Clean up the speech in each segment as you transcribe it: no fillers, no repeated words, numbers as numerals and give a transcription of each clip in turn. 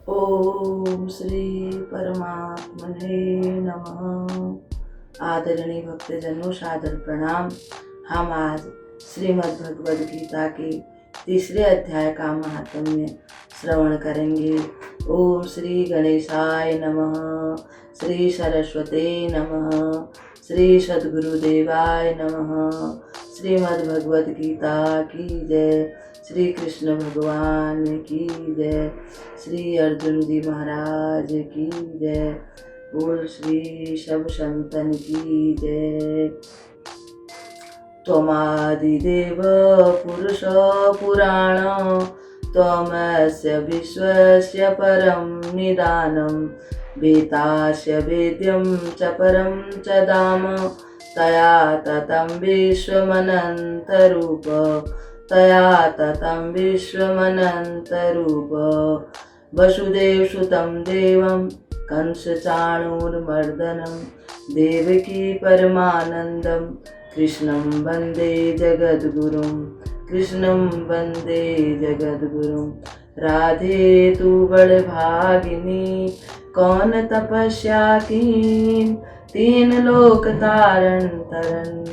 ओम श्री परमात्मने नमः। आदरणीय भक्तजनों, सादर प्रणाम। हम आज श्रीमद् भगवद गीता के तीसरे अध्याय का महात्म्य श्रवण करेंगे। ओम श्री गणेशाय नमः, श्री सरस्वते नमः, श्री सद्गुरुदेवाय नमः। श्रीमद् भगवद गीता की जय। श्री कृष्ण भगवान की जय। श्री अर्जुन जी महाराज की जय। बोल श्री सब संतन की जय। त्वमादिदेव पुरुष पुराण, त्वमस्य विश्वस्य परं निदानं, वेदास्य वेद्यं च परं च धाम, तया ततं विश्वमनन्तरूप, तया ततं विश्वमनन्तरूप। वसुदेवसुतं देवं कंसचाणूरमर्दनं, देवकी परमानन्दं, कृष्णं वन्दे जगद्गुरुं, कृष्णं वन्दे जगद्गुरुं। राधे तू बड़भागिनी, कौन तपस्या कीन, तीन लोक तारण तरन,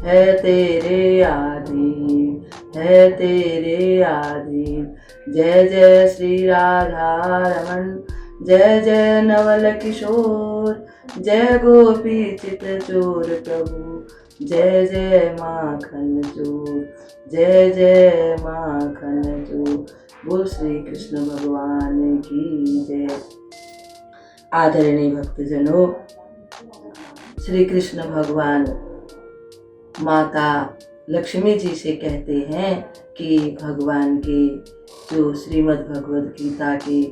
है तेरे आधीन, है तेरे आधीन। जय जय श्री राधा रमन, जय जय नवल किशोर, जय गोपी चित चोर प्रभु, जय जय माखन चोर, जय जय माखन चोर। बोल श्री कृष्ण भगवान की जय। आदरणीय भक्तजनों, श्री कृष्ण भगवान माता लक्ष्मी जी से कहते हैं कि भगवान के जो श्रीमद् भगवद गीता के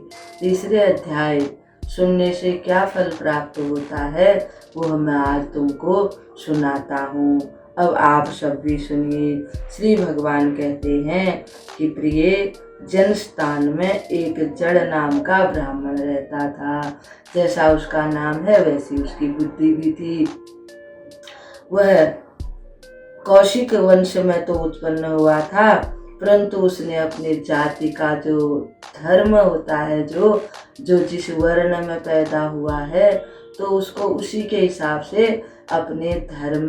तीसरे अध्याय सुनने से क्या फल प्राप्त होता है वो मैं आज तुमको सुनाता हूँ। अब आप सब भी सुनिए। श्री भगवान कहते हैं कि प्रिय, जनस्थान में एक जड़ नाम का ब्राह्मण रहता था। जैसा उसका नाम है वैसी उसकी बुद्धि भी थी। वह कौशिक वंश में तो उत्पन्न हुआ था, परंतु उसने अपने जाति का जो धर्म होता है, जो जिस वर्ण में पैदा हुआ है, तो उसको उसी के हिसाब से अपने धर्म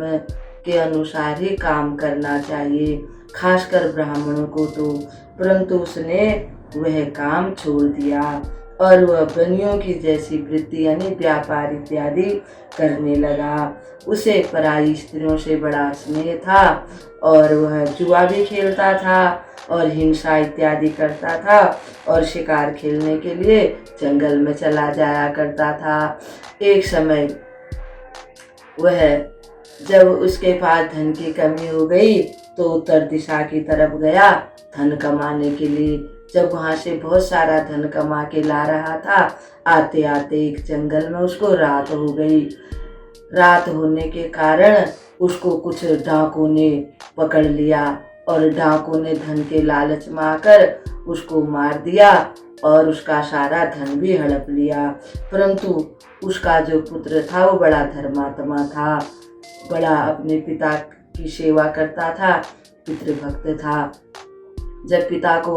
के अनुसार ही काम करना चाहिए, खासकर ब्राह्मणों को तो। परंतु उसने वह काम छोड़ दिया और वह बनियों की जैसी वृत्ति यानी व्यापार इत्यादि करने लगा। उसे पराई स्त्रियों से बड़ा स्नेह था और वह जुआ भी खेलता था और हिंसा इत्यादि करता था और शिकार खेलने के लिए जंगल में चला जाया करता था। एक समय वह जब उसके पास धन की कमी हो गई तो उत्तर दिशा की तरफ गया धन कमाने के लिए। जब वहां से बहुत सारा धन कमा के ला रहा था, आते आते एक जंगल में उसको रात हो गई। रात होने के कारण उसको कुछ डाकुओं ने पकड़ लिया और डाकुओं ने धन के लालच में आकर उसको मार दिया और उसका सारा धन भी हड़प लिया। परंतु उसका जो पुत्र था वो बड़ा धर्मात्मा था, बड़ा अपने पिता की सेवा करता था, पितृभक्त था। जब पिता को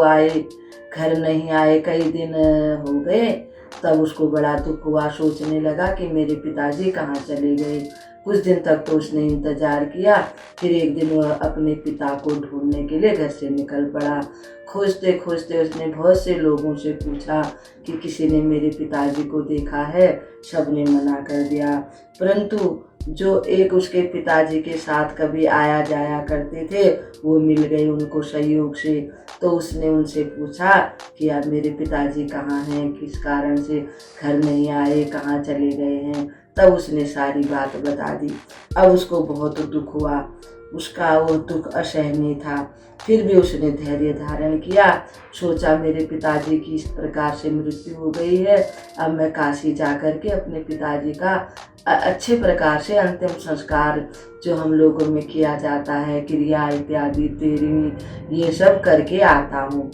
घर नहीं आए कई दिन हो गए, तब उसको बड़ा दुख हुआ। सोचने लगा कि मेरे पिताजी कहाँ चले गए। कुछ दिन तक तो उसने इंतजार किया। फिर एक दिन वह अपने पिता को ढूंढने के लिए घर से निकल पड़ा। खोजते खोजते उसने बहुत से लोगों से पूछा कि किसी ने मेरे पिताजी को देखा है। सबने मना कर दिया, परंतु जो एक उसके पिताजी के साथ कभी आया जाया करते थे वो मिल गए उनको संयोग से। तो उसने उनसे पूछा कि अब मेरे पिताजी कहाँ हैं, किस कारण से घर नहीं आए, कहाँ चले गए हैं। तब उसने सारी बात बता दी। अब उसको बहुत दुख हुआ, उसका वो दुख असहनीय था। फिर भी उसने धैर्य धारण किया। सोचा मेरे पिताजी की इस प्रकार से मृत्यु हो गई है, अब मैं काशी जाकर के अपने पिताजी का अच्छे प्रकार से अंतिम संस्कार जो हम लोगों में किया जाता है, क्रिया इत्यादि तेरी, ये सब करके आता हूँ।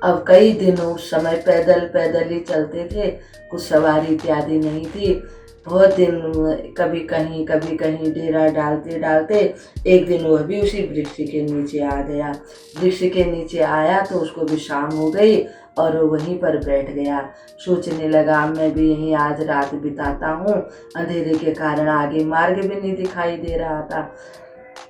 अब कई दिनों उस समय पैदल पैदल ही चलते थे, कुछ सवारी इत्यादि नहीं थी। बहुत दिन कभी कहीं डेरा डालते डालते एक दिन वह भी उसी वृक्ष के नीचे आ गया। वृक्ष के नीचे आया तो उसको भी शाम हो गई और वो वहीं पर बैठ गया। सोचने लगा, मैं भी यहीं आज रात बिताता हूँ। अंधेरे के कारण आगे मार्ग भी नहीं दिखाई दे रहा था।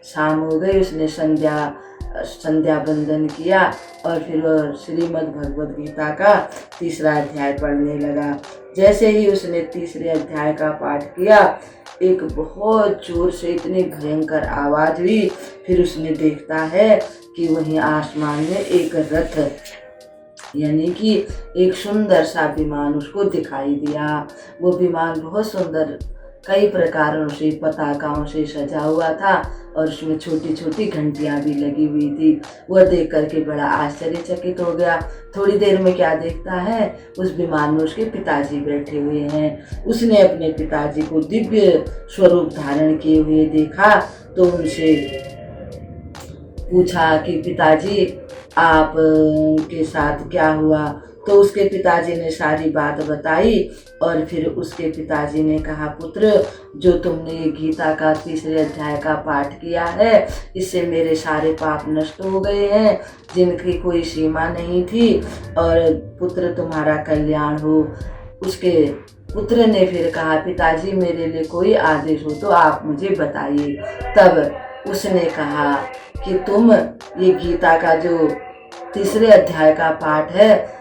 शाम हो गई, उसने संध्या बंदन किया और फिर वह श्रीमद् भगवद गीता का 3रा अध्याय पढ़ने लगा। जैसे ही उसने 3रे अध्याय का पाठ किया, एक बहुत जोर से इतनी भयंकर आवाज हुई। फिर उसने देखता है कि वहीं आसमान में एक रथ, यानी कि एक सुंदर सा विमान उसको दिखाई दिया। वो विमान बहुत सुंदर, कई प्रकारों से, पताकाओं से सजा हुआ था और उसमें छोटी छोटी घंटियां भी लगी हुई थी। वह देख करके बड़ा आश्चर्यचकित हो गया। थोड़ी देर में क्या देखता है, उस विमान में उसके पिताजी बैठे हुए हैं। उसने अपने पिताजी को दिव्य स्वरूप धारण किए हुए देखा तो उनसे पूछा कि पिताजी, आप के साथ क्या हुआ। तो उसके पिताजी ने सारी बात बताई और फिर उसके पिताजी ने कहा, पुत्र, जो तुमने ये गीता का 3रे अध्याय का पाठ किया है, इससे मेरे सारे पाप नष्ट हो गए हैं जिनकी कोई सीमा नहीं थी, और पुत्र तुम्हारा कल्याण हो। उसके पुत्र ने फिर कहा, पिताजी मेरे लिए कोई आदेश हो तो आप मुझे बताइए। तब उसने कहा कि तुम ये गीता का जो 3रे अध्याय का पाठ है,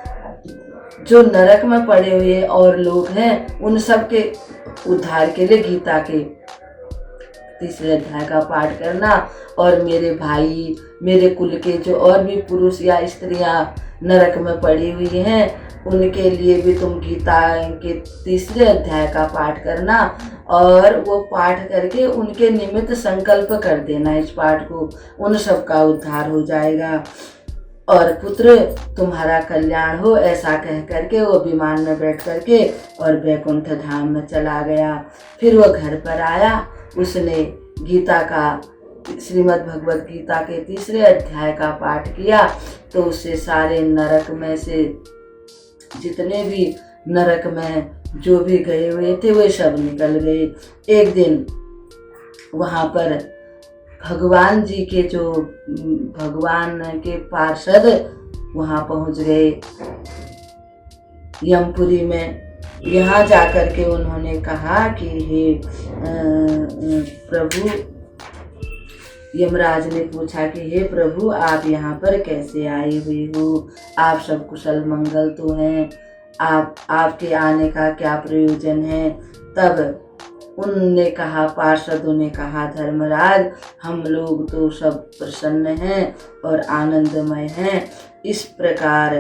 जो नरक में पड़े हुए और लोग हैं उन सब के उद्धार के लिए गीता के 3रे अध्याय का पाठ करना, और मेरे भाई, मेरे कुल के जो और भी पुरुष या स्त्रियां नरक में पड़ी हुई हैं, उनके लिए भी तुम गीता के 3रे अध्याय का पाठ करना, और वो पाठ करके उनके निमित्त संकल्प कर देना इस पाठ को, उन सब का उद्धार हो जाएगा और पुत्र तुम्हारा कल्याण हो। ऐसा कह करके वो विमान में बैठ करके और वैकुंठ धाम में चला गया। फिर वो घर पर आया, उसने गीता का, श्रीमद् भगवद गीता के 3रे अध्याय का पाठ किया तो उससे सारे नरक में से जितने भी नरक में जो भी गए हुए थे वे सब निकल गए। एक दिन वहाँ पर भगवान जी के जो भगवान के पार्षद वहाँ पहुँच गए यमपुरी में। यहाँ जाकर के उन्होंने कहा कि हे प्रभु, यमराज ने पूछा कि हे प्रभु, आप यहाँ पर कैसे आए हुए हो? आप सब कुशल मंगल तो हैं, आपके आने का क्या प्रयोजन है? तब उनने कहा, पार्षदों ने कहा, धर्मराज, हम लोग तो सब प्रसन्न हैं और आनंदमय हैं। इस प्रकार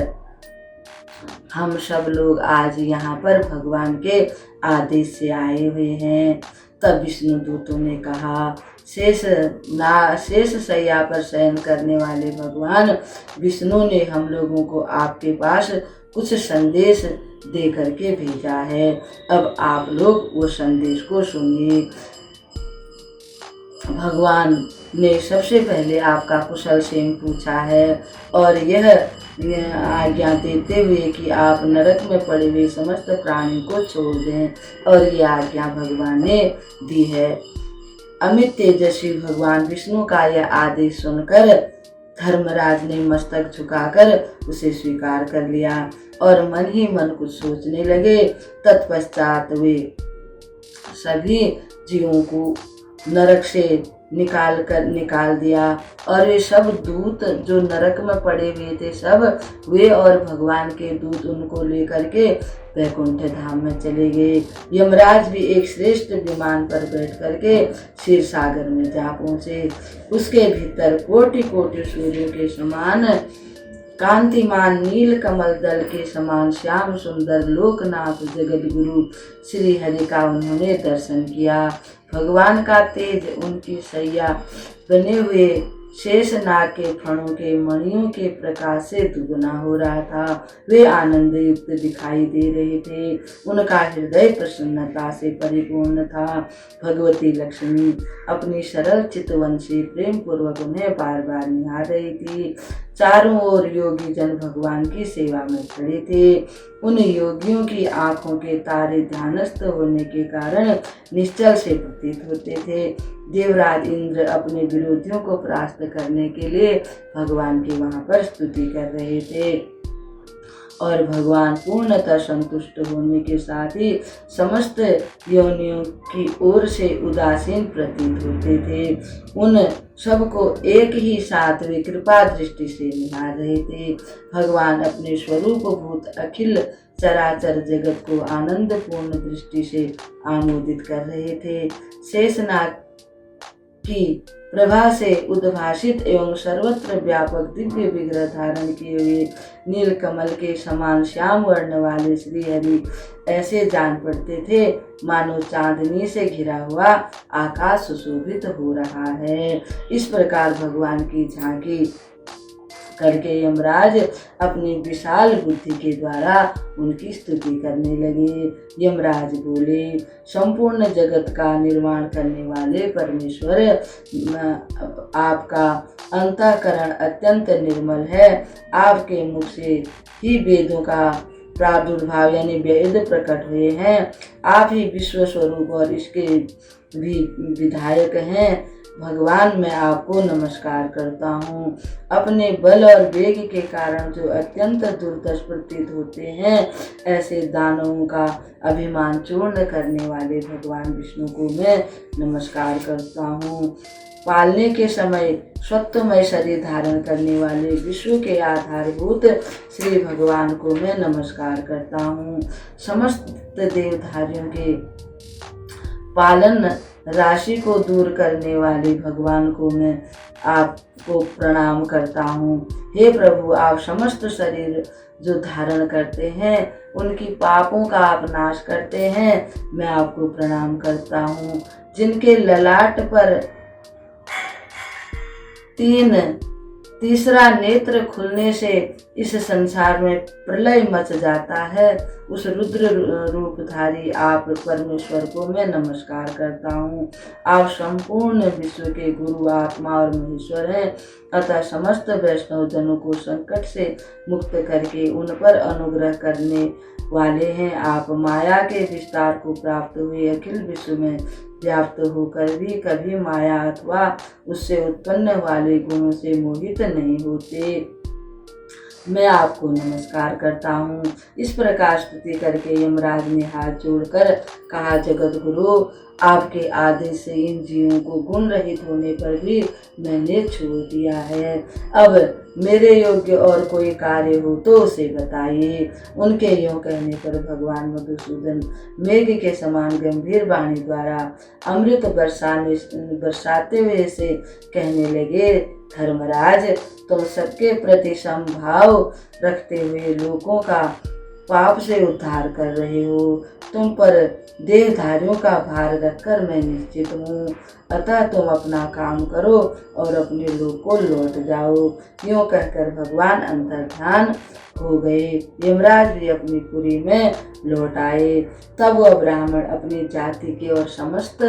हम सब लोग आज यहाँ पर भगवान के आदेश से आए हुए हैं। तब विष्णु दूतों ने कहा, शेष शैया पर शयन करने वाले भगवान विष्णु ने हम लोगों को आपके पास कुछ संदेश दे करके भेजा है। अब आप लोग वो संदेश को सुनिए। भगवान ने सबसे पहले आपका कुशल क्षेम पूछा है और यह आज्ञा देते हुए कि आप नरक में पड़े हुए समस्त प्राणी को छोड़ दें, और ये आज्ञा भगवान ने दी है। अमित तेजस्वी भगवान विष्णु का यह आदेश सुनकर धर्मराज ने मस्तक झुकाकर उसे स्वीकार कर लिया और मन ही मन कुछ सोचने लगे। तत्पश्चात वे सभी जीवों को नरक से निकाल दिया और वे सब दूत जो नरक में पड़े हुए थे, सब वे और भगवान के दूत उनको लेकर के वैकुंठ धाम में चले गए। यमराज भी एक श्रेष्ठ विमान पर बैठ करके क्षीर सागर में जा पहुँचे। उसके भीतर कोटि कोटि सूर्यों के समान कांतिमान नील कमल दल के समान श्याम सुंदर लोकनाथ जगत गुरु श्री हरि का उन्होंने दर्शन किया। भगवान का तेज उनकी सैया बने हुए शेष नाग के फणों के मणियों के प्रकाश से दुगुना हो रहा था। वे आनंद युक्त दिखाई दे रहे थे। उनका हृदय प्रसन्नता से परिपूर्ण था। भगवती लक्ष्मी अपनी सरल चितवन से प्रेम पूर्वक उन्हें बार बार निहार रही थी। चारों ओर योगी जन भगवान की सेवा में खड़े थे। उन योगियों की आंखों के तारे ध्यानस्थ होने के कारण निश्चल से प्रतीत होते थे। देवराज इंद्र अपने विरोधियों को परास्त करने के लिए भगवान की वहां पर स्तुति कर रहे थे और भगवान पूर्णतः संतुष्ट होने के साथ ही समस्त योनियों की ओर से उदासीन प्रतीत होते थे। उन सबको एक ही साथ वे कृपा दृष्टि से निहार रहे थे। भगवान अपने स्वरूप भूत अखिल चराचर जगत को आनंद पूर्ण दृष्टि से आमोदित कर रहे थे। शेषनाग की प्रभा से उद्भासित एवं सर्वत्र व्यापक दिव्य विग्रह धारण किए हुए नीलकमल के समान श्याम वर्ण वाले श्री हरि ऐसे जान पड़ते थे मानो चांदनी से घिरा हुआ आकाश सुशोभित हो रहा है। इस प्रकार भगवान की झांकी करके यमराज अपनी विशाल बुद्धि के द्वारा उनकी स्तुति करने लगे। यमराज बोले, संपूर्ण जगत का निर्माण करने वाले परमेश्वर, आपका अंतःकरण अत्यंत निर्मल है। आपके मुख से ही वेदों का प्रादुर्भाव यानी वेद प्रकट हुए हैं। आप ही विश्व स्वरूप और इसके भी विधायक हैं। भगवान, मैं आपको नमस्कार करता हूँ। अपने बल और वेग के कारण जो अत्यंत दुर्दश प्रतीत होते हैं, ऐसे दानवों का अभिमान चूर्ण करने वाले भगवान विष्णु को मैं नमस्कार करता हूँ। पालने के समय सत्वमय शरीर धारण करने वाले विश्व के आधारभूत श्री भगवान को मैं नमस्कार करता हूँ। समस्त देवधारियों के पालन राशि को दूर करने वाले भगवान को मैं आपको प्रणाम करता हूँ। हे प्रभु, आप समस्त शरीर जो धारण करते हैं उनकी पापों का आप नाश करते हैं, मैं आपको प्रणाम करता हूँ। जिनके ललाट पर तीसरा नेत्र खुलने से इस संसार में प्रलय मच जाता है, उस रुद्र रूपधारी आप परमेश्वर को मैं नमस्कार करता हूँ। आप संपूर्ण विश्व के गुरु, आत्मा और महेश्वर हैं, अतः समस्त वैष्णव जनों को संकट से मुक्त करके उन पर अनुग्रह करने वाले हैं। आप माया के विस्तार को प्राप्त हुए अखिल विश्व में व्याप्त होकर भी कभी माया अथवा उससे उत्पन्न वाले गुणों से मोहित नहीं होते, मैं आपको नमस्कार करता हूँ। इस प्रकार स्तुति करके यमराज ने हाथ जोड़कर कहा, जगत गुरु, आपके आदेश से इन जीवों को गुण रहित होने पर भी मैंने छोड़ दिया है। अब मेरे योग्य और कोई कार्य हो तो उसे बताइए। उनके यूँ कहने पर भगवान मधुसूदन मेघ के समान गंभीर वाणी द्वारा अमृत बरसाते हुए से कहने लगे, धर्मराज, तुम सबके प्रति समभाव रखते हुए लोगों का पाप से उद्धार कर रहे हो। तुम पर देवधारियों का भार रखकर मैं निश्चित हूँ, अतः तुम अपना काम करो और अपने लोक को लौट जाओ। यूँ कहकर भगवान अंतर्ध्यान हो गए। यमराज भी अपनी पुरी में लौट आए। तब वह ब्राह्मण अपनी जाति के और समस्त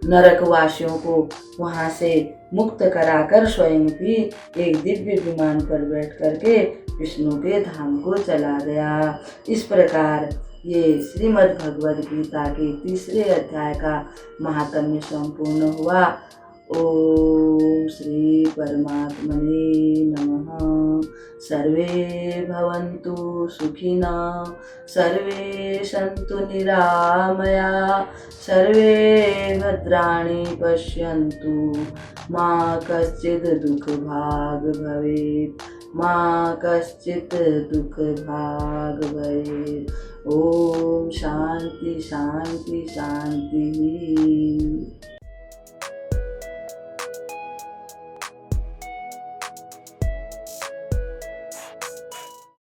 नरकवासियों को वहां से मुक्त कराकर स्वयं भी एक दिव्य विमान पर बैठ करके विष्णु के धाम को चला गया। इस प्रकार ये श्रीमद् भगवद गीता के तीसरे अध्याय का महात्म्य संपूर्ण हुआ। ओम श्री परमात्मने नमः। सर्वे भवन्तु सुखिनः, सर्वे सन्तु निरामया, सर्वे भद्राणि पश्यन्तु, मा कश्चित् दुःखभाग् भवेत्, मा कश्चित् दुःखभाग् भवेत्। ओम शांति शांति शांति।